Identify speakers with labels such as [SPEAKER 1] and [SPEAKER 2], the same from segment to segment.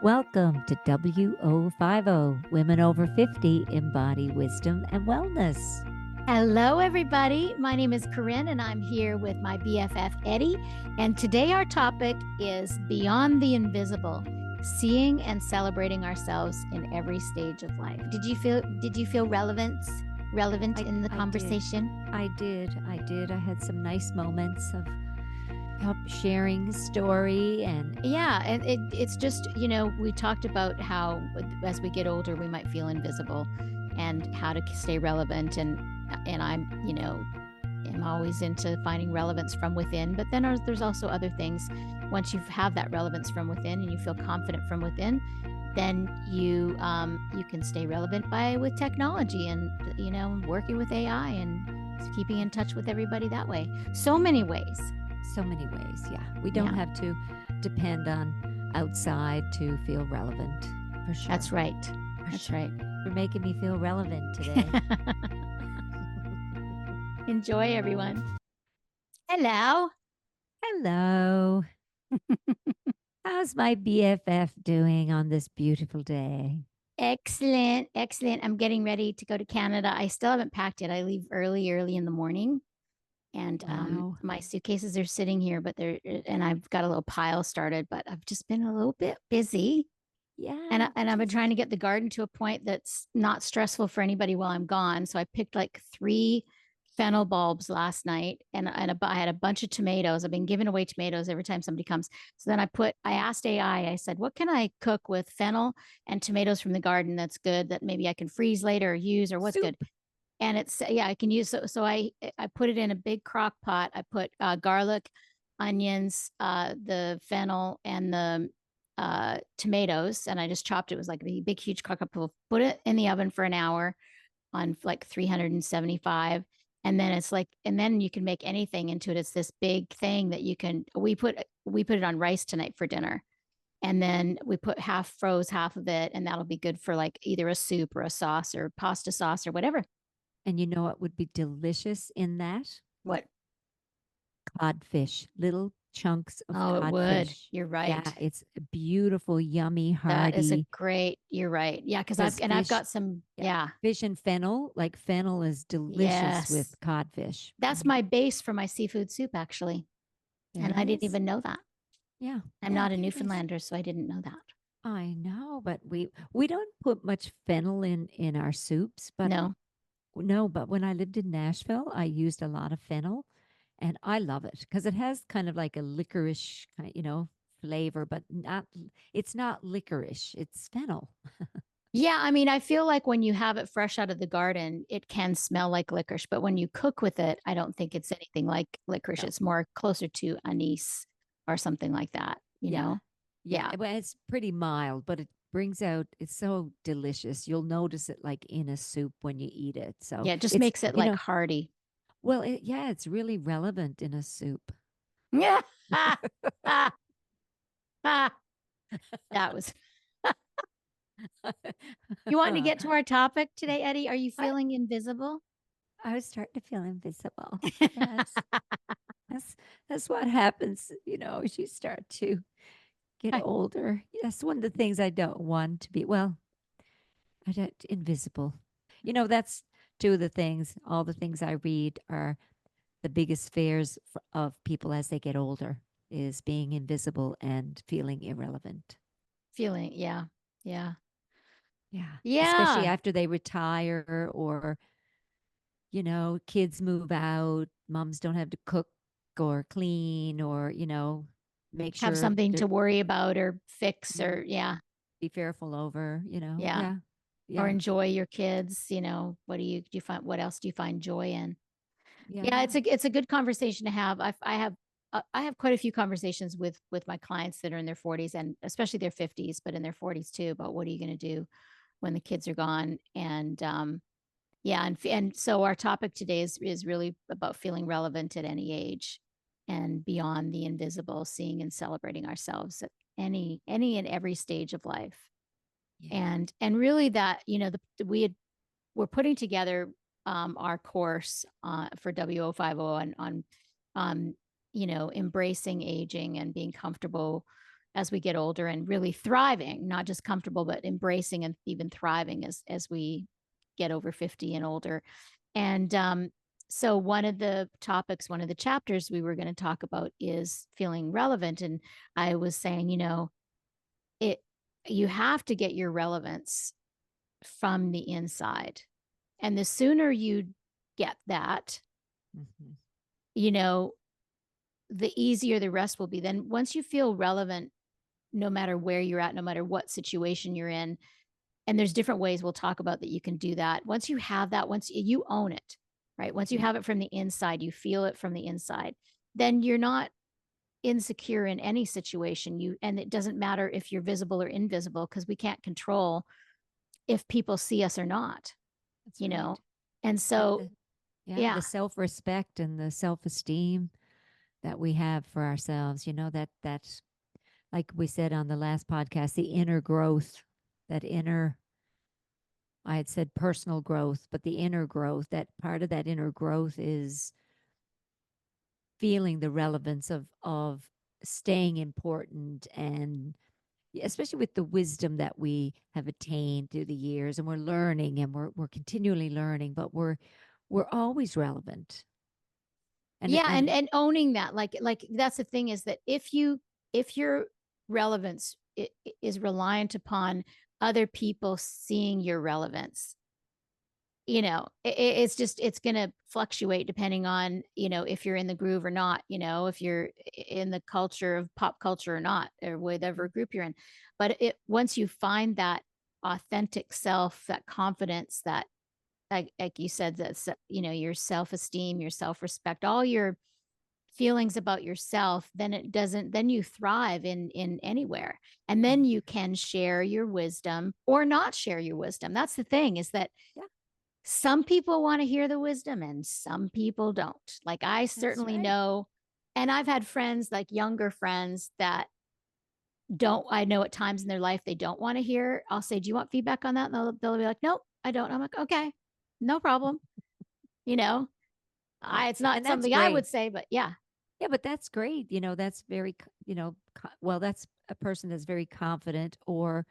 [SPEAKER 1] Welcome to WO50 Women Over 50 Embody Wisdom and Wellness.
[SPEAKER 2] Hello, everybody. My name is Corinne, and I'm here with my BFF, Eddi. And today our topic is Beyond the Invisible, seeing and celebrating ourselves in every stage of life. Did you feel relevant in the conversation?
[SPEAKER 1] I did. I had some nice moments of help sharing story and
[SPEAKER 2] it's just, we talked about how as we get older, we might feel invisible and how to stay relevant. And I'm, am always into finding relevance from within. But then there's also other things. Once you have that relevance from within and you feel confident from within, then you can stay relevant with technology and, working with AI and keeping in touch with everybody that way. So many ways.
[SPEAKER 1] Yeah. We don't have to depend on outside to feel relevant, for sure.
[SPEAKER 2] That's right. That's right.
[SPEAKER 1] You're making me feel relevant today.
[SPEAKER 2] Enjoy, everyone. Hello.
[SPEAKER 1] How's my BFF doing on this beautiful day?
[SPEAKER 2] Excellent. I'm getting ready to go to Canada. I still haven't packed yet. I leave early in the morning. And
[SPEAKER 1] Wow.
[SPEAKER 2] my suitcases are sitting here, and I've got a little pile started, but I've just been a little bit busy.
[SPEAKER 1] Yeah.
[SPEAKER 2] And I've been trying to get the garden to a point that's not stressful for anybody while I'm gone. So I picked like 3 fennel bulbs last night, and I had a bunch of tomatoes. I've been giving away tomatoes every time somebody comes. So then I asked AI, I said, what can I cook with fennel and tomatoes from the garden that's good, that maybe I can freeze later or use, or what's good? And it's, I can use, so I put it in a big crock pot. I put garlic, onions, the fennel, and the tomatoes, and I just chopped it. It was like a big, huge crock pot. Put it in the oven for an hour on like 375. And then and then you can make anything into it. It's this big thing that we put it on rice tonight for dinner. And then we froze half of it, and that'll be good for like either a soup or a sauce or pasta sauce or whatever.
[SPEAKER 1] And you know what would be delicious in that?
[SPEAKER 2] What?
[SPEAKER 1] Codfish, little chunks of
[SPEAKER 2] codfish.
[SPEAKER 1] It
[SPEAKER 2] would. You're right.
[SPEAKER 1] Yeah, it's beautiful, yummy, hearty.
[SPEAKER 2] That is you're right. Yeah, because I've got some,
[SPEAKER 1] fish and fennel. Like fennel is delicious with codfish.
[SPEAKER 2] That's my base for my seafood soup, actually. And I didn't even know that.
[SPEAKER 1] Yeah.
[SPEAKER 2] I'm not a Newfoundlander, so I didn't know that.
[SPEAKER 1] I know, but we don't put much fennel in our soups, but no, but when I lived in Nashville, I used a lot of fennel, and I love it because it has kind of like a licorice, flavor, but it's not licorice, it's fennel.
[SPEAKER 2] Yeah, I mean, I feel like when you have it fresh out of the garden, it can smell like licorice, but when you cook with it, I don't think it's anything like licorice. No. It's more closer to anise or something like that, you know?
[SPEAKER 1] Yeah. Well, it's pretty mild, but it brings out, it's so delicious. You'll notice it like in a soup when you eat it. So
[SPEAKER 2] yeah, it just makes it like hearty.
[SPEAKER 1] Well, it's really relevant in a soup.
[SPEAKER 2] Yeah. That was. You want to get to our topic today, Eddi? Are you feeling invisible?
[SPEAKER 1] I was starting to feel invisible. Yes. That's what happens, as you start to get older. That's one of the things I don't want to be. Well, I don't invisible. That's two of the things. All the things I read are the biggest fears of people as they get older is being invisible and feeling irrelevant.
[SPEAKER 2] Yeah.
[SPEAKER 1] Especially after they retire or, kids move out, moms don't have to cook or clean or, make sure
[SPEAKER 2] have something to worry about or fix or
[SPEAKER 1] be fearful over,
[SPEAKER 2] Yeah. Or enjoy your kids, what do you find, what else do you find joy in? Yeah, it's a good conversation to have. I have quite a few conversations with my clients that are in their 40s and especially their 50s, but in their 40s too, about what are you going to do when the kids are gone. And and so our topic today is really about feeling relevant at any age and beyond the invisible, seeing and celebrating ourselves at any and every stage of life. And really that, we're putting together our course for WO50 on embracing aging and being comfortable as we get older and really thriving, not just comfortable, but embracing and even thriving as we get over 50 and older. And so one of the topics, one of the chapters we were going to talk about is feeling relevant. And I was saying, it you have to get your relevance from the inside. And the sooner you get that,
[SPEAKER 1] Mm-hmm.
[SPEAKER 2] you know, the easier the rest will be. Then once you feel relevant, no matter where you're at, no matter what situation you're in, and there's different ways we'll talk about that you can do that. Once you have that, once you own it, right? Once you
[SPEAKER 1] Yeah,
[SPEAKER 2] have it from the inside, you feel it from the inside, then you're not insecure in any situation. And it doesn't matter if you're visible or invisible because we can't control if people see us or not,
[SPEAKER 1] that's
[SPEAKER 2] you know.
[SPEAKER 1] right.
[SPEAKER 2] And
[SPEAKER 1] And
[SPEAKER 2] so,
[SPEAKER 1] the
[SPEAKER 2] yeah.
[SPEAKER 1] self-respect and the self-esteem that we have for ourselves, that like we said on the last podcast, the inner growth, that inner, I had said personal growth, but the inner growth, that part of that inner growth is feeling the relevance of staying important, and especially with the wisdom that we have attained through the years, and we're learning, and we're continually learning, but we're always relevant.
[SPEAKER 2] Yeah, and
[SPEAKER 1] And
[SPEAKER 2] owning that, like that's the thing is that if your relevance is reliant upon other people seeing your relevance, it's just it's going to fluctuate depending on if you're in the groove or not, if you're in the culture of pop culture or not, or whatever group you're in. But it once you find that authentic self, that confidence, that like you said, that's your self-esteem, your self-respect, all your feelings about yourself, then it doesn't then you thrive in anywhere. And then
[SPEAKER 1] Mhm.
[SPEAKER 2] you can share your wisdom or not share your wisdom. That's the thing, is that
[SPEAKER 1] Yeah,
[SPEAKER 2] some people want to hear the wisdom and some people don't. Like I
[SPEAKER 1] that's
[SPEAKER 2] certainly
[SPEAKER 1] right.
[SPEAKER 2] know, and I've had friends, like younger friends, that don't I know at times in their life they don't want to hear. I'll say, "Do you want feedback on that?" And they'll be like, "Nope, I don't." I'm like, "Okay, no problem." You know,
[SPEAKER 1] Yeah,
[SPEAKER 2] it's not
[SPEAKER 1] and that's
[SPEAKER 2] something I
[SPEAKER 1] great.
[SPEAKER 2] would say, but yeah,
[SPEAKER 1] Yeah, but that's great. That's very, well, that's a person that's very confident or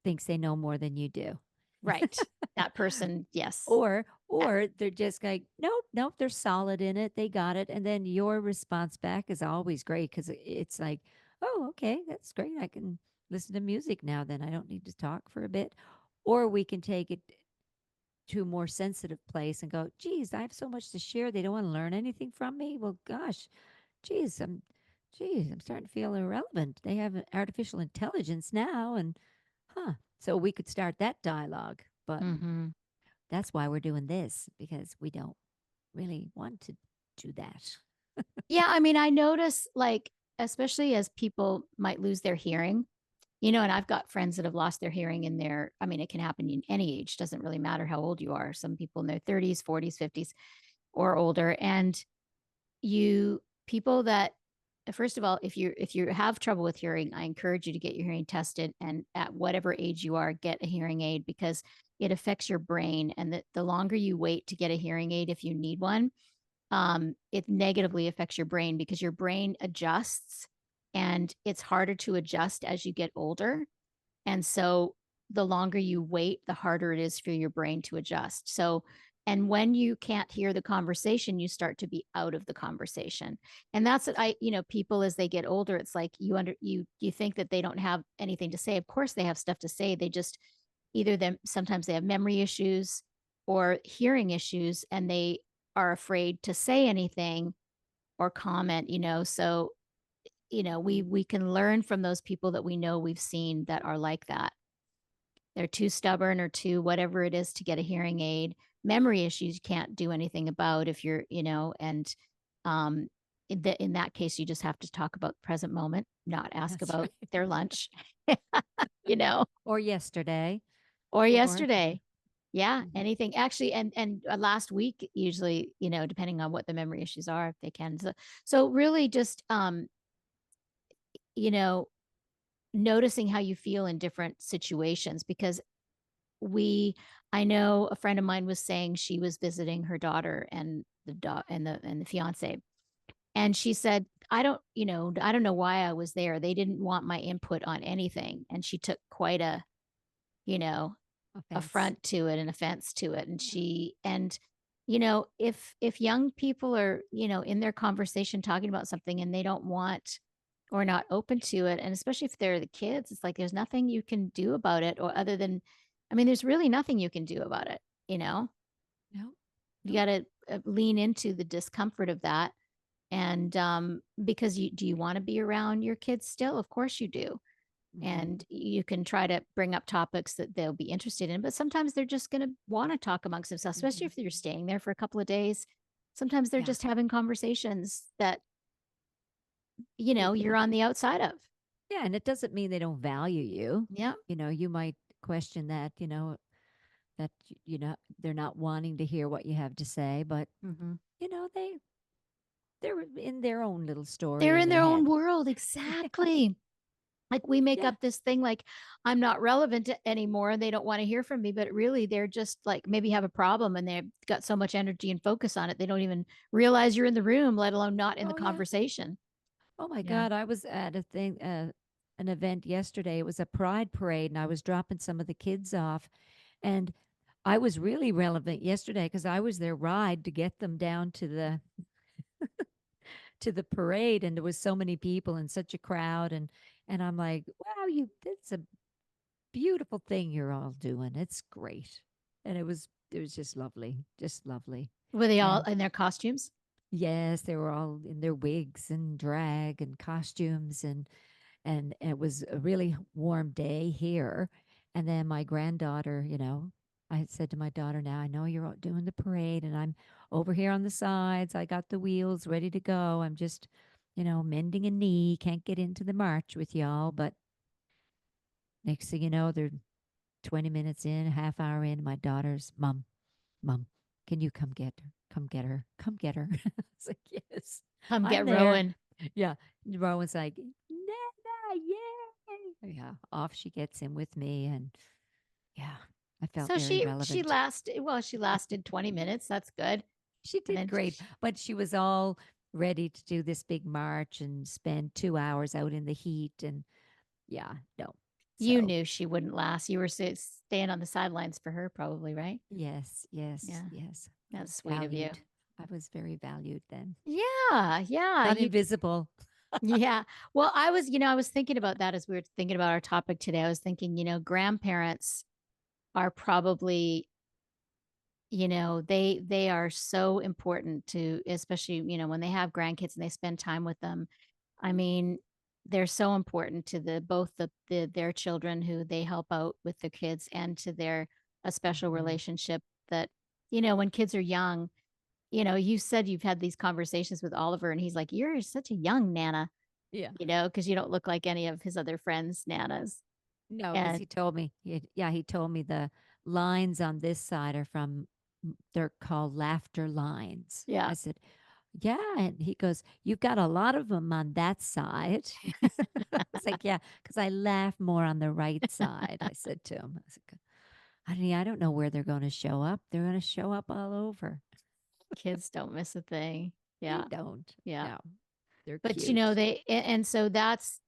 [SPEAKER 1] thinks they know more than you do.
[SPEAKER 2] right. That person, yes. Uh,
[SPEAKER 1] Or they're just like, nope, nope, they're solid in it. They got it. And then your response back is always great because it's like, oh, okay, that's great. I can listen to music now. Then I don't need to talk for a bit. Or we can take it to a more sensitive place and go, geez, I have so much to share. They don't want to learn anything from me. Well, gosh, geez, I'm starting to feel irrelevant. They have artificial intelligence now, and huh. So we could start that dialogue, but
[SPEAKER 2] mhm.
[SPEAKER 1] that's why we're doing this, because we don't really want to do that.
[SPEAKER 2] Yeah, I mean, I notice, like, especially as people might lose their hearing, and I've got friends that have lost their hearing in their, I mean, it can happen in any age, doesn't really matter how old you are. Some people in their 30s, 40s, 50s, or older. And people that, first of all, if you have trouble with hearing, I encourage you to get your hearing tested, and at whatever age you are, get a hearing aid, because it affects your brain. And the longer you wait to get a hearing aid, if you need one, it negatively affects your brain, because your brain adjusts, and it's harder to adjust as you get older. And so the longer you wait, the harder it is for your brain to adjust. So, and when you can't hear the conversation, you start to be out of the conversation. And that's what people, as they get older, it's like you think that they don't have anything to say. Of course they have stuff to say. They just either them sometimes they have memory issues or hearing issues, and they are afraid to say anything or comment, so we can learn from those people that we know, we've seen, that are like that. They're too stubborn or too whatever it is to get a hearing aid. Memory issues you can't do anything about if you're, and um in that case you just have to talk about the present moment, not ask
[SPEAKER 1] That's
[SPEAKER 2] about
[SPEAKER 1] right.
[SPEAKER 2] their lunch, you know,
[SPEAKER 1] Or yesterday.
[SPEAKER 2] or
[SPEAKER 1] Or
[SPEAKER 2] yesterday. Yeah,
[SPEAKER 1] mhm.
[SPEAKER 2] anything actually. And last week usually, depending on what the memory issues are, if they can. So really just you know noticing how you feel in different situations, because we I know a friend of mine was saying she was visiting her daughter and the fiance, and she said I don't, I don't know why I was there. They didn't want my input on anything. And she took quite a, you know,
[SPEAKER 1] Offense.
[SPEAKER 2] affront to it and offense to it. And
[SPEAKER 1] Yeah.
[SPEAKER 2] if young people are, in their conversation talking about something and they don't want or not open to it, and especially if they're the kids, it's like there's nothing you can do about it, or other than, I mean, there's really nothing you can do about it, you know?
[SPEAKER 1] No.
[SPEAKER 2] You
[SPEAKER 1] No.
[SPEAKER 2] got to lean into the discomfort of that. And because do you want to be around your kids still? Of course you do.
[SPEAKER 1] Hmm.
[SPEAKER 2] And you can try to bring up topics that they'll be interested in, but sometimes they're just going to want to talk amongst themselves, especially
[SPEAKER 1] Hmm.
[SPEAKER 2] if you're staying there for a couple of days. Sometimes they're
[SPEAKER 1] Yeah.
[SPEAKER 2] just having conversations that,
[SPEAKER 1] It
[SPEAKER 2] you're on the outside of.
[SPEAKER 1] Yeah, and it doesn't mean they don't value you.
[SPEAKER 2] Yeah.
[SPEAKER 1] You might question that, that they're not wanting to hear what you have to say, but
[SPEAKER 2] Hmm.
[SPEAKER 1] they're in their own little story
[SPEAKER 2] They're
[SPEAKER 1] in
[SPEAKER 2] in
[SPEAKER 1] their
[SPEAKER 2] their own
[SPEAKER 1] head.
[SPEAKER 2] world. Exactly. Like we make
[SPEAKER 1] Yeah.
[SPEAKER 2] up this thing like I'm not relevant anymore and they don't want to hear from me, but really they're just like maybe have a problem and they've got so much energy and focus on it. They don't even realize you're in the room, let alone not in the
[SPEAKER 1] Oh yeah.
[SPEAKER 2] conversation.
[SPEAKER 1] Oh my
[SPEAKER 2] Yeah.
[SPEAKER 1] God, I was at an event yesterday. It was a pride parade, and I was dropping some of the kids off, and I was really relevant yesterday because I was their ride to get them down to the parade, and there was so many people and such a crowd, and I'm like, wow, it's a beautiful thing you're all doing. It's great, and it was just lovely,
[SPEAKER 2] Were they all
[SPEAKER 1] and
[SPEAKER 2] in their costumes?
[SPEAKER 1] yes, they were all in their wigs and drag and costumes, and it was a really warm day here. And then my granddaughter, I had said to my daughter, now I know you're out doing the parade, and I'm over here on the sides. I got the wheels ready to go. I'm just, mending a knee. Can't get into the march with y'all. But next thing you know, they're 20 minutes in, a half hour in. My daughter's, Mom, can you come get her? Come get her. Come get her. It's like, yes,
[SPEAKER 2] Come
[SPEAKER 1] I'm
[SPEAKER 2] get
[SPEAKER 1] there.
[SPEAKER 2] Rowan.
[SPEAKER 1] Yeah. Rowan's like, Nana, yay. Yeah. Off she gets in with me. And yeah, I felt
[SPEAKER 2] So
[SPEAKER 1] very
[SPEAKER 2] she
[SPEAKER 1] relevant.
[SPEAKER 2] lasted 20 minutes. That's good.
[SPEAKER 1] She
[SPEAKER 2] And
[SPEAKER 1] did
[SPEAKER 2] then
[SPEAKER 1] great. But she was all ready to do this big march and spend 2 hours out in the heat. And yeah, no.
[SPEAKER 2] you
[SPEAKER 1] So
[SPEAKER 2] knew she wouldn't last. You were staying on the sidelines for her, probably, right?
[SPEAKER 1] yes, yes,
[SPEAKER 2] Yeah.
[SPEAKER 1] yes. I
[SPEAKER 2] That's
[SPEAKER 1] was
[SPEAKER 2] sweet of you.
[SPEAKER 1] valued. I was very valued then.
[SPEAKER 2] Yeah, yeah.
[SPEAKER 1] Not
[SPEAKER 2] You
[SPEAKER 1] invisible.
[SPEAKER 2] Yeah. Well, I was thinking about that as we were thinking about our topic today. I was thinking, grandparents are probably, they are so important to, especially, when they have grandkids and they spend time with them. I mean, they're so important to both their children who they help out with their kids, and to their a special
[SPEAKER 1] Mhm.
[SPEAKER 2] relationship that, when kids are young, you said you've had these conversations with Oliver and he's like, "You're such a young nana."
[SPEAKER 1] Yeah.
[SPEAKER 2] Because you don't look like any of his other friends' nanas.
[SPEAKER 1] No, because
[SPEAKER 2] And
[SPEAKER 1] he told me, he told me the lines on this side are they're called laughter lines.
[SPEAKER 2] yeah,
[SPEAKER 1] I said, yeah. And he goes, you've got a lot of them on that side. I was like, yeah, because I laugh more on the right side. I said to him, I was like, honey, I don't know where they're going to show up. They're going to show up all over.
[SPEAKER 2] kids don't miss a thing.
[SPEAKER 1] They
[SPEAKER 2] Yeah,
[SPEAKER 1] don't.
[SPEAKER 2] yeah.
[SPEAKER 1] No, they're
[SPEAKER 2] But
[SPEAKER 1] cute.
[SPEAKER 2] and so that's,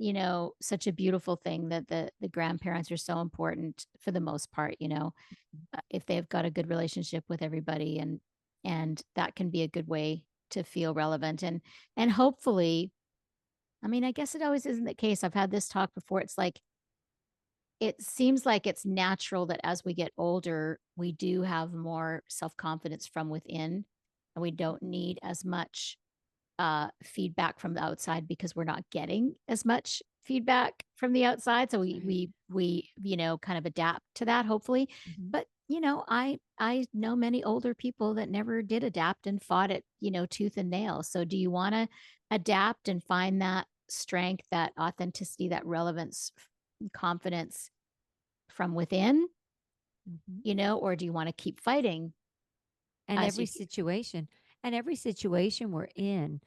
[SPEAKER 2] such a beautiful thing that the grandparents are so important for the most part, if they've got a good relationship with everybody, and that can be a good way to feel relevant, and hopefully, I mean, I guess it always isn't the case. I've had this talk before. It's like it seems like it's natural that as we get older, we do have more self confidence from within, and we don't need as much feedback from the outside because we're not getting as much feedback from the outside. So we
[SPEAKER 1] Right.
[SPEAKER 2] we we kind of adapt to that, hopefully.
[SPEAKER 1] Hmm.
[SPEAKER 2] But I know many older people that never did adapt and fought it, tooth and nail. So do you want to adapt and find that strength, that authenticity, that relevance, confidence from within,
[SPEAKER 1] Hmm.
[SPEAKER 2] or do you want to keep fighting
[SPEAKER 1] and
[SPEAKER 2] as
[SPEAKER 1] every
[SPEAKER 2] you
[SPEAKER 1] situation and every situation we're in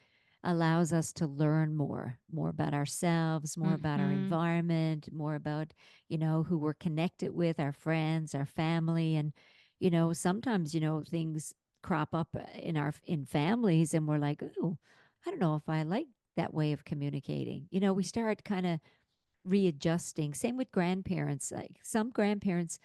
[SPEAKER 1] allows us to learn more about ourselves, more about our
[SPEAKER 2] Mhm.
[SPEAKER 1] environment, more about who we're connected with, our friends, our family. And sometimes things crop up in families, and we're like, oh, I don't know if I like that way of communicating. You know, we start kind of readjusting. Same with grandparents. Like some grandparents,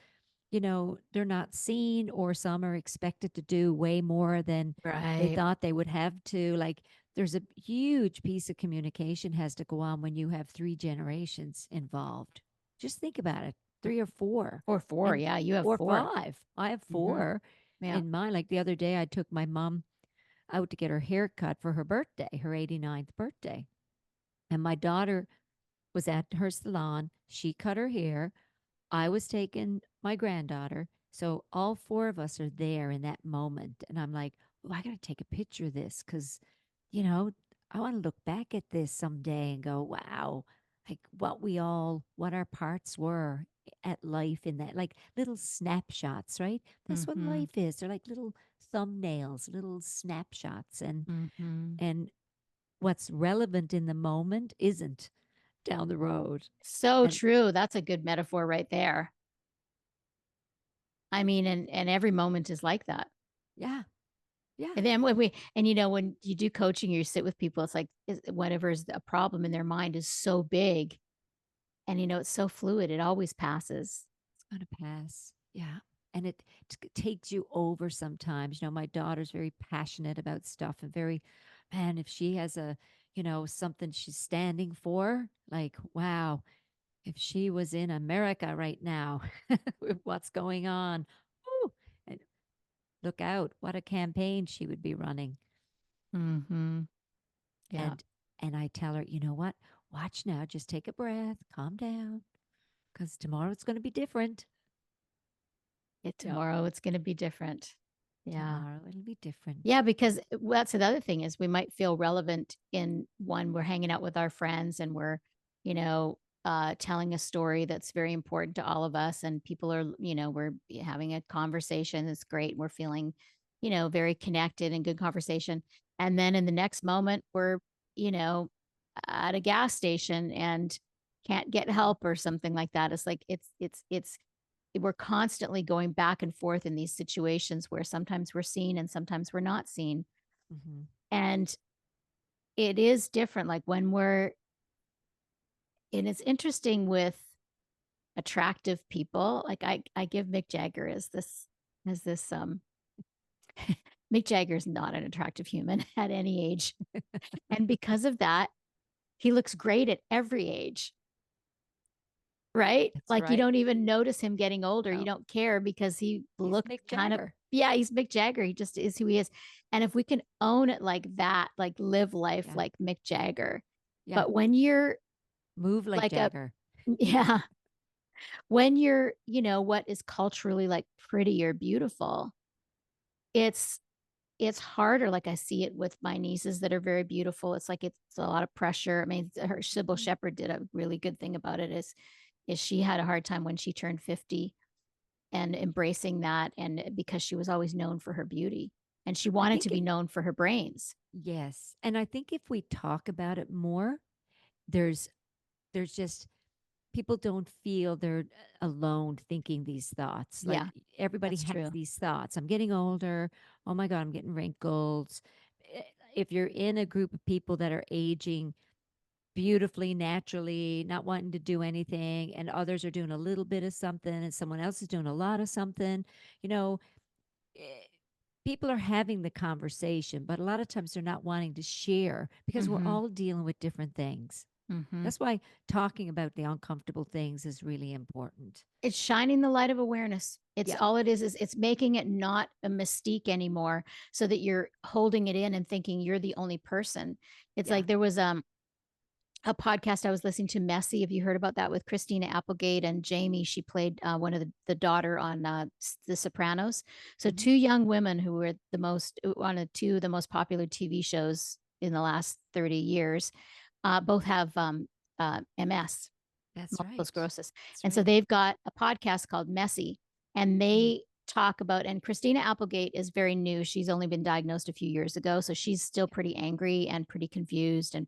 [SPEAKER 1] you know, they're not seen, or some are expected to do way more than they
[SPEAKER 2] Right.
[SPEAKER 1] thought they would have to. Like there's a huge piece of communication has to go on when you have three generations involved. Just think about it, three or four,
[SPEAKER 2] Or four.
[SPEAKER 1] and
[SPEAKER 2] Yeah, you have
[SPEAKER 1] or
[SPEAKER 2] four.
[SPEAKER 1] five. I have
[SPEAKER 2] Hmm.
[SPEAKER 1] four
[SPEAKER 2] Yeah.
[SPEAKER 1] in mine. Like the other day, I took my mom out to get her hair cut for her birthday, her 89th birthday. And my daughter was at her salon. She cut her hair. I was taking my granddaughter. So all four of us are there in that moment. And I'm like, oh, I got to take a picture of this because, you know, I want to look back at this someday and go, wow, like what our parts were at life in that, like little snapshots, right? That's what
[SPEAKER 2] Hmm.
[SPEAKER 1] life is. They're like little thumbnails, little snapshots.
[SPEAKER 2] Hmm.
[SPEAKER 1] And what's relevant in the moment isn't down the road.
[SPEAKER 2] So
[SPEAKER 1] And
[SPEAKER 2] true. That's a good metaphor right there. I mean, and every moment is like that.
[SPEAKER 1] yeah, yeah,
[SPEAKER 2] And then when you do coaching, you sit with people, it's like whatever is a problem in their mind is so big, and it's so fluid. It always passes.
[SPEAKER 1] it's going to pass. Yeah. And it takes you over sometimes. You know, my daughter's very passionate about stuff and very, man, if she has a, you know, something she's standing for, like, wow, if she was in America right now with what's going on, whew, and look out, what a campaign she would be running.
[SPEAKER 2] Hmm. Yeah.
[SPEAKER 1] And and I tell her, you know what? Watch now, just take a breath, calm down, because tomorrow it's going to be different. Yeah.
[SPEAKER 2] Tomorrow it's going to be different. Yeah.
[SPEAKER 1] Tomorrow it'll be different.
[SPEAKER 2] Yeah, because that's another thing is we might feel relevant in one, we're hanging out with our friends and we're, telling a story that's very important to all of us. And people are, we're having a conversation that's great. We're feeling, very connected and good conversation. And then in the next moment, we're, you know, at a gas station and can't get help or something like that. It's like, we're constantly going back and forth in these situations where sometimes we're seen and sometimes we're not seen.
[SPEAKER 1] Hmm.
[SPEAKER 2] And it is different. Like and it's interesting with attractive people. Like I give Mick Jagger as this, Mick Jagger is not an attractive human at any age. And because of that, he looks great at every age. Right?
[SPEAKER 1] That's
[SPEAKER 2] Like, you
[SPEAKER 1] right.
[SPEAKER 2] don't even notice him getting older. You
[SPEAKER 1] No,
[SPEAKER 2] don't care because he
[SPEAKER 1] he's
[SPEAKER 2] looked
[SPEAKER 1] Mick
[SPEAKER 2] kind of
[SPEAKER 1] Jagger.
[SPEAKER 2] yeah, he's Mick Jagger. He just is who he is. And if we can own it like that, like live life
[SPEAKER 1] Yeah.
[SPEAKER 2] like Mick Jagger.
[SPEAKER 1] Yeah.
[SPEAKER 2] But when you're
[SPEAKER 1] Move like
[SPEAKER 2] like a
[SPEAKER 1] Jagger.
[SPEAKER 2] yeah, when you're, what is culturally like pretty or beautiful, it's it's harder. Like I see it with my nieces that are very beautiful. It's like it's a lot of pressure. I mean, her Sybil
[SPEAKER 1] Hmm.
[SPEAKER 2] Shepherd did a really good thing about it is she had a hard time when she turned 50 and embracing that, and because she was always known for her beauty and she
[SPEAKER 1] I
[SPEAKER 2] wanted to
[SPEAKER 1] think
[SPEAKER 2] be
[SPEAKER 1] if,
[SPEAKER 2] known for her brains.
[SPEAKER 1] yes. And I think if we talk about it more, there's, there's just, people don't feel they're alone thinking these thoughts. Like
[SPEAKER 2] Yeah,
[SPEAKER 1] everybody
[SPEAKER 2] that's
[SPEAKER 1] has
[SPEAKER 2] true.
[SPEAKER 1] these thoughts. I'm getting older. Oh my God, I'm getting wrinkles. If you're in a group of people that are aging beautifully, naturally, not wanting to do anything, and others are doing a little bit of something, and someone else is doing a lot of something, you know, eh, people are having the conversation, but a lot of times they're not wanting to share because we're
[SPEAKER 2] Mm-hmm.
[SPEAKER 1] all dealing with different things.
[SPEAKER 2] Mm-hmm.
[SPEAKER 1] That's why talking about the uncomfortable things is really important.
[SPEAKER 2] It's shining the light of awareness. It's
[SPEAKER 1] Yeah.
[SPEAKER 2] all it is it's making it not a mystique anymore so that you're holding it in and thinking you're the only person. It's
[SPEAKER 1] Yeah.
[SPEAKER 2] like there was a podcast I was listening to, Messy. Have you heard about that with Christina Applegate and Jamie? She played one of the daughter on The Sopranos. So
[SPEAKER 1] Hmm.
[SPEAKER 2] two young women who were on two of the most popular TV shows in the last 30 years, both have MS,
[SPEAKER 1] That's
[SPEAKER 2] multiple
[SPEAKER 1] right.
[SPEAKER 2] sclerosis.
[SPEAKER 1] That's
[SPEAKER 2] And so
[SPEAKER 1] right.
[SPEAKER 2] they've got a podcast called Messy, and
[SPEAKER 1] Mm.
[SPEAKER 2] they talk about, and Christina Applegate is very new. She's only been diagnosed a few years ago. So she's still pretty angry and pretty confused and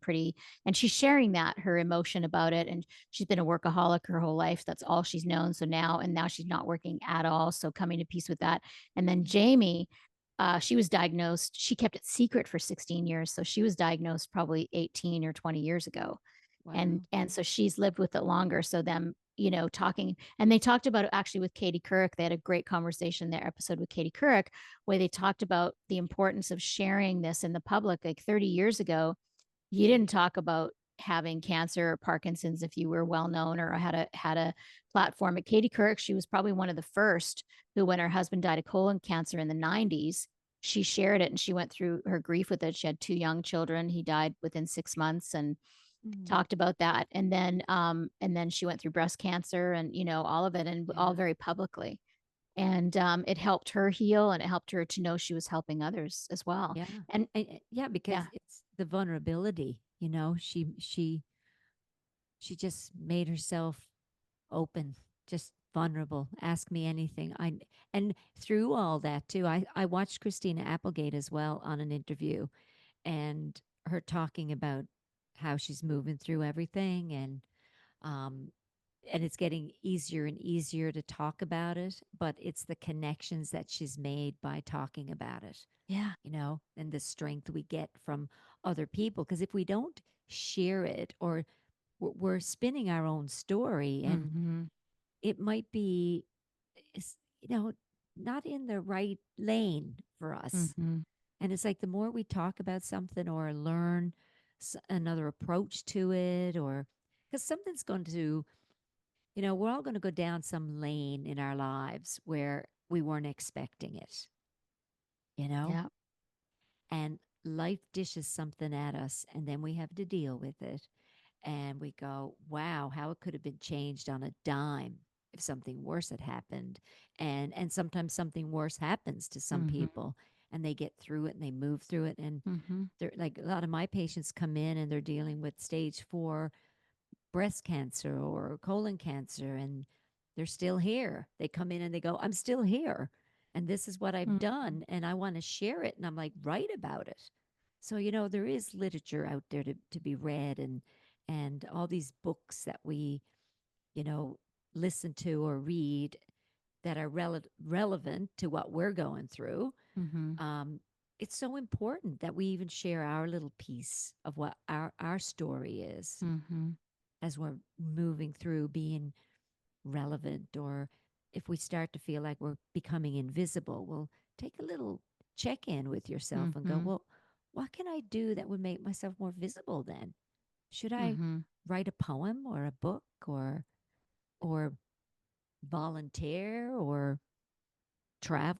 [SPEAKER 2] she's sharing that, her emotion about it. And she's been a workaholic her whole life. That's all she's known. So now she's not working at all. So coming to peace with that. And then
[SPEAKER 1] Mm.
[SPEAKER 2] Jamie, she was diagnosed. She kept it secret for 16 years, so she was diagnosed probably 18 or 20 years ago,
[SPEAKER 1] Wow.
[SPEAKER 2] and so she's lived with it longer. So them, talking, and they talked about it actually with Katie Couric. They had a great conversation their episode with Katie Couric, where they talked about the importance of sharing this in the public. Like 30 years ago, you didn't talk about having cancer or Parkinson's if you were well known or had a platform. At Katie Couric, she was probably one of the first who, when her husband died of colon cancer in the 90s, she shared it and she went through her grief with it. She had two young children. He died within 6 months, and
[SPEAKER 1] Mm,
[SPEAKER 2] talked about that. And then she went through breast cancer and, all of it, and all
[SPEAKER 1] yeah.
[SPEAKER 2] very publicly. And it helped her heal, and it helped her to know she was helping others as well.
[SPEAKER 1] Yeah.
[SPEAKER 2] And
[SPEAKER 1] Yeah, because
[SPEAKER 2] yeah,
[SPEAKER 1] it's the vulnerability, she just made herself open, just vulnerable. Ask me anything. And through all that too, I watched Christina Applegate as well on an interview, and her talking about how she's moving through everything, um and it's getting easier and easier to talk about it, but it's the connections that she's made by talking about it,
[SPEAKER 2] yeah.
[SPEAKER 1] and the strength we get from other people. Because if we don't share it, or we're spinning our own story, and
[SPEAKER 2] Mm-hmm.
[SPEAKER 1] it might be, is- you know, not in the right lane for us.
[SPEAKER 2] Mm-hmm.
[SPEAKER 1] And it's like the more we talk about something or learn another approach to it, or because something's going to, we're all going to go down some lane in our lives where we weren't expecting it, you know?
[SPEAKER 2] Yeah.
[SPEAKER 1] And life dishes something at us, and then we have to deal with it. And we go, wow, how it could have been changed on a dime if something worse had happened. And sometimes something worse happens to some
[SPEAKER 2] Mm-hmm.
[SPEAKER 1] people, and they get through it and they move through it. And
[SPEAKER 2] Mm-hmm.
[SPEAKER 1] they're like, a lot of my patients come in and they're dealing with stage 4 breast cancer or colon cancer, and they're still here. They come in and they go, I'm still here. And this is what I've
[SPEAKER 2] Mm-hmm.
[SPEAKER 1] done. And I want to share it. And I'm like, write about it. So, there is literature out there to be read, and all these books that we, you know, listen to or read that are relevant to what we're going through.
[SPEAKER 2] Mm-hmm.
[SPEAKER 1] Um, it's so important that we even share our little piece of what our story is
[SPEAKER 2] Mm-hmm.
[SPEAKER 1] as we're moving through being relevant. Or if we start to feel like we're becoming invisible, well, take a little check in with yourself and go,
[SPEAKER 2] Mm-hmm.
[SPEAKER 1] well, what can I do that would make myself more visible then? Should I
[SPEAKER 2] Mm-hmm.
[SPEAKER 1] write a poem or a book, or volunteer, or travel,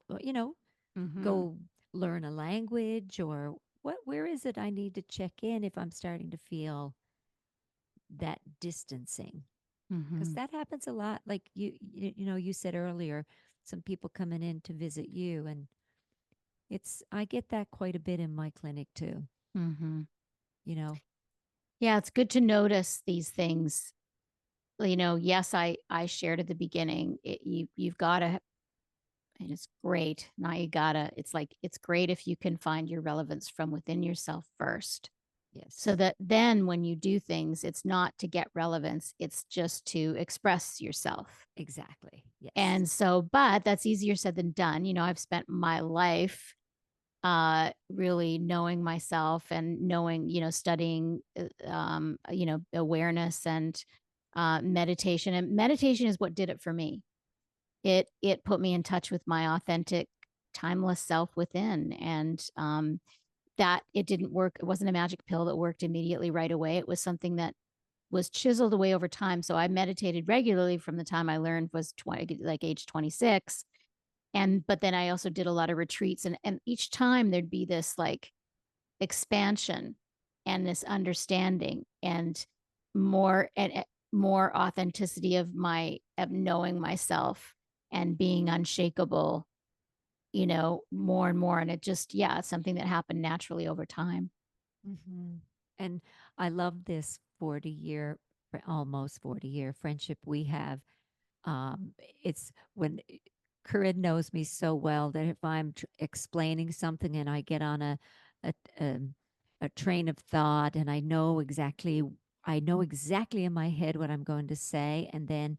[SPEAKER 2] Mm-hmm.
[SPEAKER 1] go learn a language, or where is it I need to check in if I'm starting to feel that distancing? Because
[SPEAKER 2] Mm-hmm.
[SPEAKER 1] that happens a lot. Like you said earlier, some people coming in to visit you, and I get that quite a bit in my clinic too.
[SPEAKER 2] Mm-hmm.
[SPEAKER 1] You know,
[SPEAKER 2] Yeah, it's good to notice these things. Yes, I shared at the beginning. You've got to, and it's great. Now you gotta. It's like it's great if you can find your relevance from within yourself first, so
[SPEAKER 1] yes,
[SPEAKER 2] that then when you do things, it's not to get relevance. It's just to express yourself.
[SPEAKER 1] exactly, yes,
[SPEAKER 2] And so, but that's easier said than done. I've spent my life really knowing myself and knowing, studying awareness and meditation. And meditation is what did it for me. It put me in touch with my authentic, timeless self within. And that it didn't work. It wasn't a magic pill that worked immediately right away. It was something that was chiseled away over time. So I meditated regularly from the time I learned was 20, like age 26. And but then I also did a lot of retreats, and each time there'd be this like expansion and this understanding and more authenticity of knowing myself and being unshakable, more and more. And it just, yeah, it's something that happened naturally over time.
[SPEAKER 1] hmm and I love this 40-year, almost 40-year friendship we have. It's when Corinne knows me so well that if I'm explaining something and I get on a um, a train of thought, and I know exactly in my head what I'm going to say, and then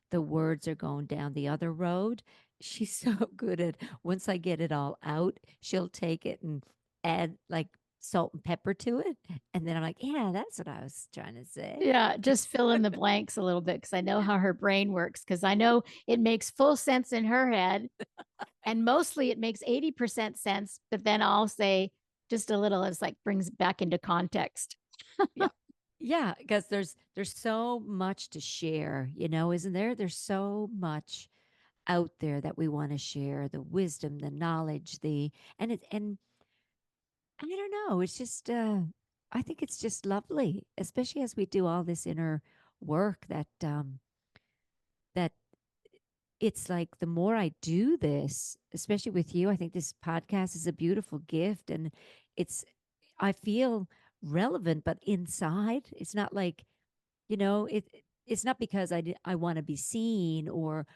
[SPEAKER 1] the words are going down the other road. she's so good at once I get it all out, she'll take it and add like salt and pepper to it. And then I'm like, yeah, that's what I was trying to say.
[SPEAKER 2] Yeah, just fill in the blanks a little bit because I know how her brain works because I know it makes full sense in her head. And mostly it makes 80% sense, but then I'll say just a little as like brings back into context.
[SPEAKER 1] Yeah. Yeah, because there's so much to share, isn't there? There's so much out there that we want to share, the wisdom, the knowledge, and I don't know, it's just I think it's just lovely, especially as we do all this inner work that it's like the more I do this, especially with you, I think this podcast is a beautiful gift and it's I feel relevant, but inside, it's not like, it's not because I want to be seen or,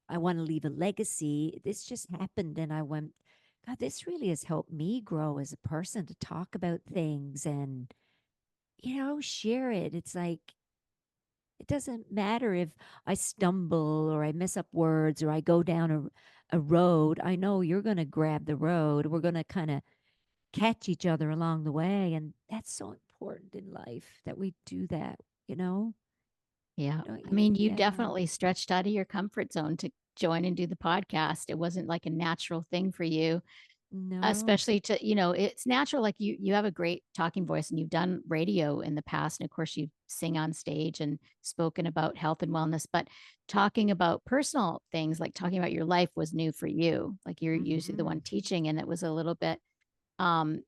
[SPEAKER 1] I want to leave a legacy. This just happened and I went, God, this really has helped me grow as a person to talk about things and, share it. It's like it doesn't matter if I stumble or I mess up words or I go down a road. I know you're going to grab the road. We're going to kind of catch each other along the way. And that's so important in life that we do that, you know?
[SPEAKER 2] Yeah.
[SPEAKER 1] Don't
[SPEAKER 2] I
[SPEAKER 1] you?
[SPEAKER 2] mean, you
[SPEAKER 1] Yeah.
[SPEAKER 2] definitely stretched out of your comfort zone to join and do the podcast. It wasn't like a natural thing for you,
[SPEAKER 1] No.
[SPEAKER 2] especially to, it's natural. Like you have a great talking voice and you've done radio in the past. And of course, you sing on stage and spoken about health and wellness, but talking about personal things, like talking about your life was new for you. Like you're usually the one
[SPEAKER 1] Hmm.
[SPEAKER 2] teaching, and it was a little bit um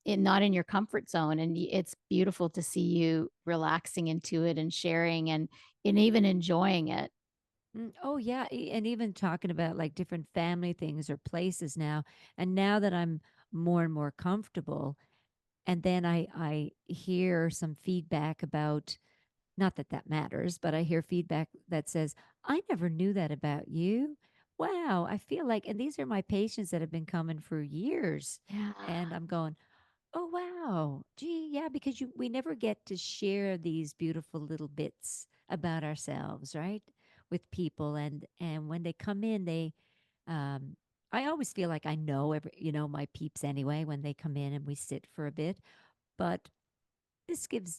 [SPEAKER 2] not in your comfort zone, and it's beautiful to see you relaxing into it and sharing and even enjoying it.
[SPEAKER 1] Oh, yeah. And even talking about like different family things or places now. And now that I'm more and more comfortable, and then I hear some feedback about, not that that matters, but I hear feedback that says, I never knew that about you. Wow. I feel like, and these are my patients that have been coming for years.
[SPEAKER 2] Yeah.
[SPEAKER 1] And I'm going, oh wow. Gee, yeah, because we never get to share these beautiful little bits about ourselves, right? With people and when they come in, they um I always feel like I know my peeps anyway when they come in and we sit for a bit, but this gives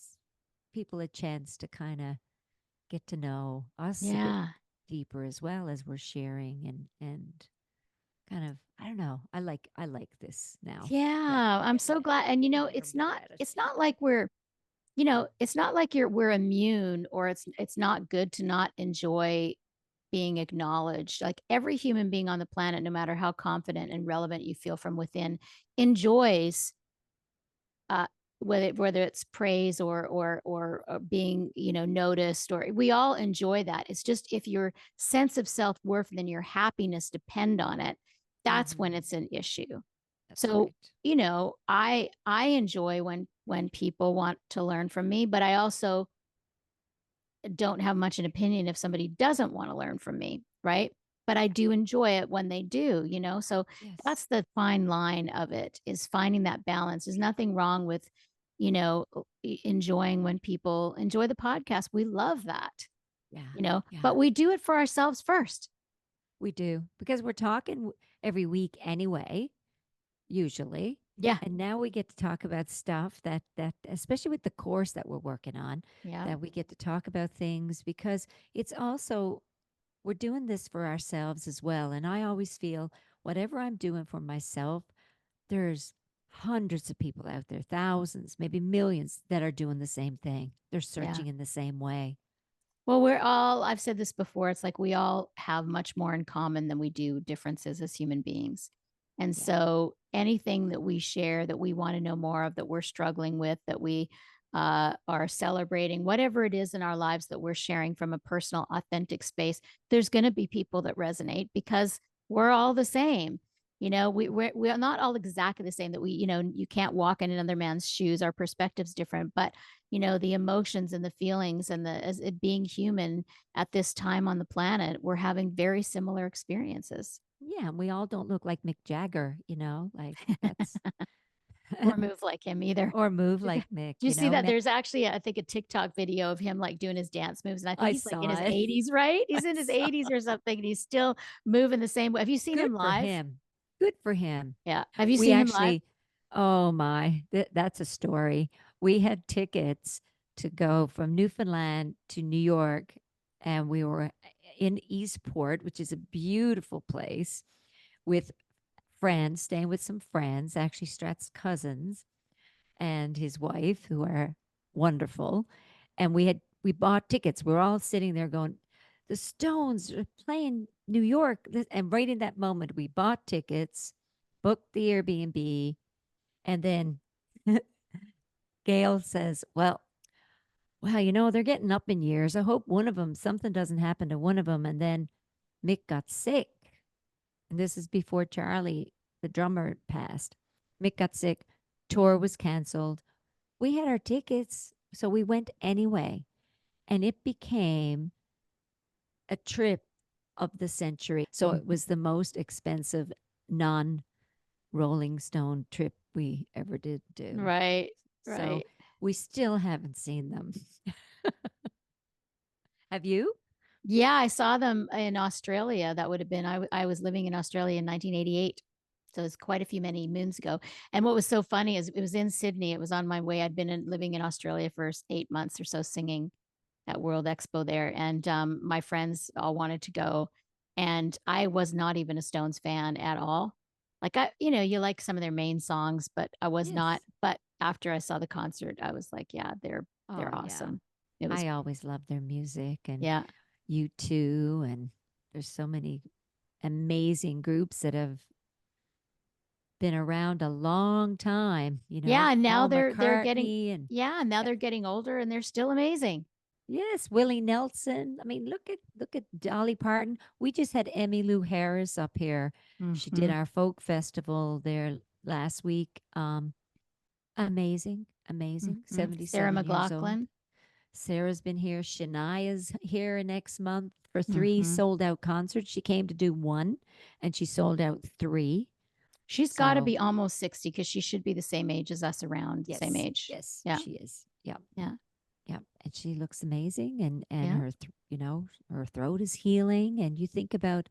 [SPEAKER 1] people a chance to kind of get to know us a bit
[SPEAKER 2] Yeah.
[SPEAKER 1] deeper as well as we're sharing and kind of, I don't know. I like this now. Yeah.
[SPEAKER 2] Yeah, I'm
[SPEAKER 1] Yeah.
[SPEAKER 2] so glad. And
[SPEAKER 1] More and more at it.
[SPEAKER 2] it's not like it's not like we're immune, or it's not good to not enjoy being acknowledged. Like every human being on the planet, no matter how confident and relevant you feel from within, enjoys uh whether it's praise or being, noticed, or we all enjoy that. It's just if your sense of self-worth and your happiness depend on it, that's when
[SPEAKER 1] Hmm.
[SPEAKER 2] it's an issue.
[SPEAKER 1] That's
[SPEAKER 2] So,
[SPEAKER 1] right.
[SPEAKER 2] I enjoy when people want to learn from me, but I also don't have much an opinion if somebody doesn't want to learn from me, right? But I do enjoy it when they do. So
[SPEAKER 1] Yes.
[SPEAKER 2] that's the fine line of it, is finding that balance. There's nothing wrong with, enjoying when people enjoy the podcast. We love
[SPEAKER 1] Yeah.
[SPEAKER 2] but
[SPEAKER 1] Yeah.
[SPEAKER 2] we do it for ourselves first.
[SPEAKER 1] We do because we're talking every week anyway, usually.
[SPEAKER 2] Yeah.
[SPEAKER 1] And now we get to talk about stuff that especially with the course that we're working on,
[SPEAKER 2] Yeah.
[SPEAKER 1] that we get to talk about things because it's also we're doing this for ourselves as well. And I always feel whatever I'm doing for myself, there's hundreds of people out there, thousands, maybe millions that are doing the same thing. They're
[SPEAKER 2] Yeah.
[SPEAKER 1] searching in the same way.
[SPEAKER 2] Well, I've said this before, it's like we all have much more in common than we do differences as human beings. And
[SPEAKER 1] Yeah.
[SPEAKER 2] so anything that we share that we want to know more of, that we're struggling with, that we are celebrating, whatever it is in our lives that we're sharing from a personal, authentic space, there's going to be people that resonate because we're all the same. We're not all exactly the same, that you can't walk in another man's shoes. Our perspective's different, but the emotions and the feelings and as it being human at this time on the planet, we're having very similar experiences.
[SPEAKER 1] Yeah. And we all don't look like Mick Jagger, like that's
[SPEAKER 2] or move like him either.
[SPEAKER 1] or move
[SPEAKER 2] Did
[SPEAKER 1] like Mick,
[SPEAKER 2] you see that? There's actually, I think, a TikTok video of him like doing his dance moves. And I think
[SPEAKER 1] I
[SPEAKER 2] he's like in
[SPEAKER 1] saw
[SPEAKER 2] his
[SPEAKER 1] it.
[SPEAKER 2] 80s, right?
[SPEAKER 1] I
[SPEAKER 2] He's in his
[SPEAKER 1] saw
[SPEAKER 2] 80s
[SPEAKER 1] it.
[SPEAKER 2] or something. And he's still moving the same way. Have you seen
[SPEAKER 1] Good
[SPEAKER 2] him
[SPEAKER 1] for
[SPEAKER 2] live?
[SPEAKER 1] him. Good for him.
[SPEAKER 2] Yeah. Have you
[SPEAKER 1] We
[SPEAKER 2] seen him live?
[SPEAKER 1] actually, oh my, that's a story. We had tickets to go from Newfoundland to New York, and we were in Eastport, which is a beautiful place, with friends, staying with some friends, actually Strat's cousins and his wife, who are wonderful. And we bought tickets. We're all sitting there going, the Stones are playing New York. And right in that moment, we bought tickets, booked the Airbnb, and then Gail says, well, they're getting up in years. I hope one of them, something doesn't happen to one of them. And then Mick got sick. And this is before Charlie, the drummer, passed. Mick got sick. Tour was canceled. We had our tickets, so we went anyway. And it became a trip of the century. So it was the most expensive non Rolling Stone trip we ever did do.
[SPEAKER 2] Right.
[SPEAKER 1] So
[SPEAKER 2] Right.
[SPEAKER 1] we still haven't seen them. Have you?
[SPEAKER 2] Yeah, I saw them in Australia. That would have been, I was living in Australia in 1988. So it's quite a few many moons ago. And what was so funny is it was in Sydney. It was on my way. I'd been living in Australia for 8 months or so singing at World Expo there. And my friends all wanted to go. And I was not even a Stones fan at all. Like you like some of their main songs, but I was not.
[SPEAKER 1] Yes.
[SPEAKER 2] But after I saw the concert, I was like, yeah,
[SPEAKER 1] Oh,
[SPEAKER 2] they're
[SPEAKER 1] yeah.
[SPEAKER 2] awesome. It was,
[SPEAKER 1] I always loved their music and
[SPEAKER 2] yeah.
[SPEAKER 1] you too. And there's so many amazing groups that have been around a long time,
[SPEAKER 2] Yeah, and now
[SPEAKER 1] Paul
[SPEAKER 2] they're getting,
[SPEAKER 1] McCartney and
[SPEAKER 2] yeah, and now
[SPEAKER 1] uh,
[SPEAKER 2] they're getting older and they're still amazing.
[SPEAKER 1] yes, Willie Nelson. I mean, look at Dolly Parton. We just had Emmylou Harris up here. She did
[SPEAKER 2] Mm-hmm.
[SPEAKER 1] our folk festival there last week. Amazing, amazing.
[SPEAKER 2] Mm-hmm. Sarah
[SPEAKER 1] 77 years old.
[SPEAKER 2] McLachlan.
[SPEAKER 1] Sarah's been here. Shania's here next month for three
[SPEAKER 2] Mm-hmm.
[SPEAKER 1] sold out concerts. She came to do one and she sold out three.
[SPEAKER 2] She's got to
[SPEAKER 1] So
[SPEAKER 2] be almost 60 because she should be the same age as us, around the same
[SPEAKER 1] yes,
[SPEAKER 2] age.
[SPEAKER 1] yes,
[SPEAKER 2] Yeah.
[SPEAKER 1] she is. Yeah.
[SPEAKER 2] Yeah.
[SPEAKER 1] Yeah, and she looks amazing, and
[SPEAKER 2] Yeah.
[SPEAKER 1] her throat is healing, and you think about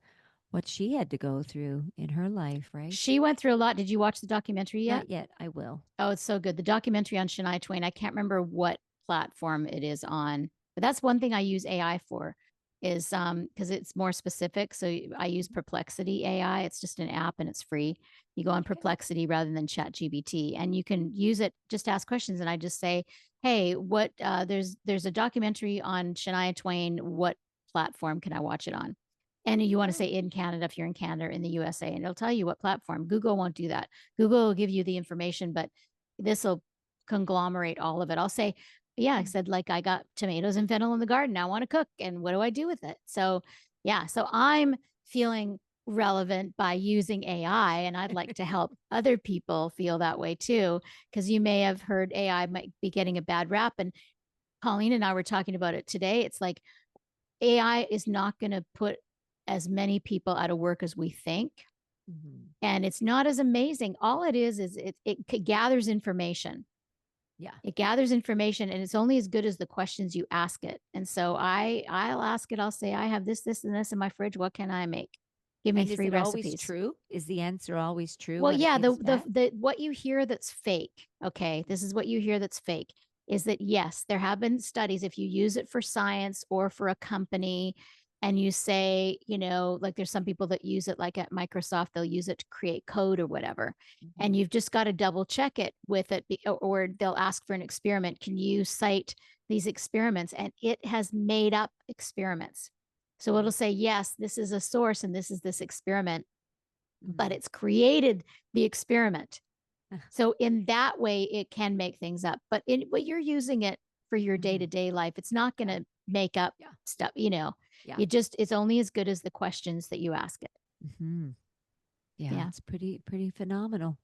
[SPEAKER 1] what she had to go through in her life, right?
[SPEAKER 2] She went through a lot. Did you watch the documentary yet?
[SPEAKER 1] Not yet. I will.
[SPEAKER 2] Oh, it's so good. The documentary on Shania Twain. I can't remember what platform it is on, but that's one thing I use AI for is because it's more specific. So I use Perplexity AI. It's just an app and it's free. You go on
[SPEAKER 1] Okay.
[SPEAKER 2] Perplexity rather than Chat GBT, and you can use it, just ask questions. And I just say, hey, what there's a documentary on Shania Twain. What platform can I watch it on? And you want to say
[SPEAKER 1] Oh.
[SPEAKER 2] in Canada, if you're in Canada, in the USA, and it'll tell you what platform. Google won't do that. Google will give you the information, but this will conglomerate all of it. I'll say, yeah, I
[SPEAKER 1] Mm.
[SPEAKER 2] said, like, I got tomatoes and fennel in the garden. I want to cook. And what do I do with it? So, yeah. So I'm feeling relevant by using AI. And I'd like to help other people feel that way too. Because you may have heard AI might be getting a bad rap. And Colleen and I were talking about it today. It's like AI is not going to put as many people out of work as we think.
[SPEAKER 1] Mhm.
[SPEAKER 2] And it's not as amazing. All it is it gathers information.
[SPEAKER 1] Yeah.
[SPEAKER 2] It gathers information, and it's only as good as the questions you ask it. And so I'll ask it. I'll say, I have this, and this in my fridge. What can I make? Give me
[SPEAKER 1] And is
[SPEAKER 2] three
[SPEAKER 1] it always
[SPEAKER 2] recipes.
[SPEAKER 1] true? Is the answer always true
[SPEAKER 2] Well,
[SPEAKER 1] when it
[SPEAKER 2] yeah,
[SPEAKER 1] gives back?
[SPEAKER 2] the what you hear that's fake, okay, this is what you hear that's fake, is that yes, there have been studies. If you use it for science or for a company and you say, like there's some people that use it, like at Microsoft, they'll use it to create code or whatever. And
[SPEAKER 1] Mhm.
[SPEAKER 2] you've just got to double check it with it, or they'll ask for an experiment. Can you cite these experiments? And it has made up experiments. So it'll
[SPEAKER 1] Mm.
[SPEAKER 2] say, yes, this is a source and this is this experiment, but
[SPEAKER 1] Mhm.
[SPEAKER 2] it's created the experiment. So in that way, it can make things up. But what you're using it for your day to
[SPEAKER 1] Mhm.
[SPEAKER 2] day life, it's not going
[SPEAKER 1] Yeah.
[SPEAKER 2] to make up
[SPEAKER 1] Yeah.
[SPEAKER 2] stuff.
[SPEAKER 1] Yeah.
[SPEAKER 2] It's only as good as the questions that you ask it.
[SPEAKER 1] Hmm. Yeah,
[SPEAKER 2] Yeah.
[SPEAKER 1] it's pretty phenomenal.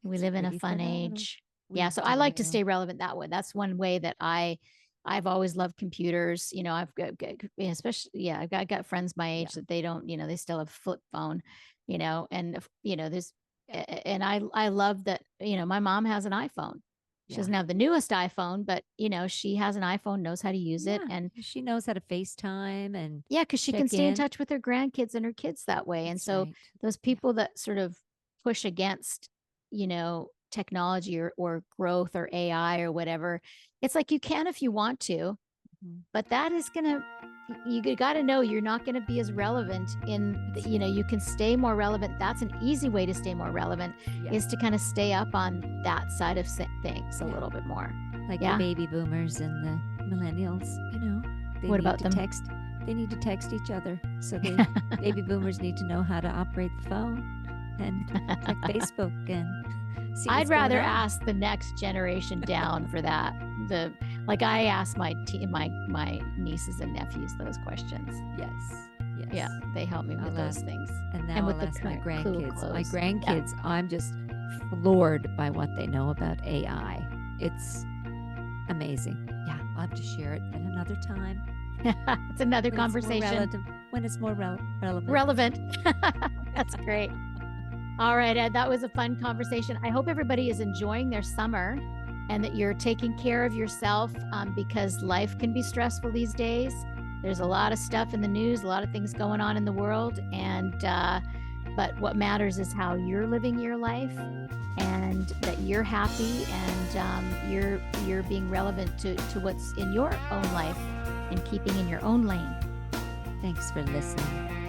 [SPEAKER 2] We
[SPEAKER 1] It's
[SPEAKER 2] live in a
[SPEAKER 1] pretty
[SPEAKER 2] fun
[SPEAKER 1] phenomenal.
[SPEAKER 2] age.
[SPEAKER 1] We
[SPEAKER 2] Yeah. So I like to
[SPEAKER 1] do.
[SPEAKER 2] stay relevant that way. That's one way that I've always loved computers. I've yeah, especially, yeah, I got friends my
[SPEAKER 1] Yeah.
[SPEAKER 2] age that they don't, they still have flip phone, and there's
[SPEAKER 1] Yeah.
[SPEAKER 2] And I love that, my mom has an iPhone. She
[SPEAKER 1] Yeah.
[SPEAKER 2] doesn't have the newest iPhone, but she has an iPhone, knows how to use it.
[SPEAKER 1] Yeah.
[SPEAKER 2] And
[SPEAKER 1] She knows how to FaceTime and
[SPEAKER 2] yeah, because she can
[SPEAKER 1] check
[SPEAKER 2] stay in
[SPEAKER 1] in.
[SPEAKER 2] touch with her grandkids and her kids that way. And
[SPEAKER 1] That's
[SPEAKER 2] so
[SPEAKER 1] right.
[SPEAKER 2] those
[SPEAKER 1] Yeah.
[SPEAKER 2] people that sort of push against, technology or growth or AI or whatever, it's like you can if you want to,
[SPEAKER 1] Mhm.
[SPEAKER 2] but that is going to, you got to know you're not going to be as relevant
[SPEAKER 1] That's
[SPEAKER 2] you can stay more relevant. That's an easy way to stay more relevant,
[SPEAKER 1] Yeah.
[SPEAKER 2] is to kind of stay up on that side of things a
[SPEAKER 1] Yeah.
[SPEAKER 2] little bit more.
[SPEAKER 1] Like
[SPEAKER 2] Yeah.
[SPEAKER 1] the baby boomers and the millennials, they
[SPEAKER 2] What
[SPEAKER 1] need
[SPEAKER 2] about
[SPEAKER 1] to
[SPEAKER 2] them?
[SPEAKER 1] text. They need to text each other. So the baby boomers need to know how to operate the phone and check Facebook and see
[SPEAKER 2] I'd
[SPEAKER 1] what's going
[SPEAKER 2] rather
[SPEAKER 1] on.
[SPEAKER 2] ask the next generation down for that. Like I ask my nieces and nephews those questions.
[SPEAKER 1] Yes. Yes.
[SPEAKER 2] Yeah, they help me with
[SPEAKER 1] I'll
[SPEAKER 2] those
[SPEAKER 1] ask-
[SPEAKER 2] things.
[SPEAKER 1] And now
[SPEAKER 2] And with
[SPEAKER 1] I'll
[SPEAKER 2] the
[SPEAKER 1] ask my
[SPEAKER 2] current cool
[SPEAKER 1] grandkids. My
[SPEAKER 2] clothes.
[SPEAKER 1] grandkids, I'm just floored by what they know about AI. It's amazing. Yeah, I'll have to share it at another time.
[SPEAKER 2] It's another
[SPEAKER 1] When it's more
[SPEAKER 2] conversation.
[SPEAKER 1] when it's more relevant.
[SPEAKER 2] Relevant. That's great. All right, Ed, that was a fun conversation. I hope everybody is enjoying their summer and that you're taking care of yourself, because life can be stressful these days. There's a lot of stuff in the news, a lot of things going on in the world, and but what matters is how you're living your life, and that you're happy, and you're being relevant to what's in your own life and keeping in your own lane.
[SPEAKER 1] Thanks for listening.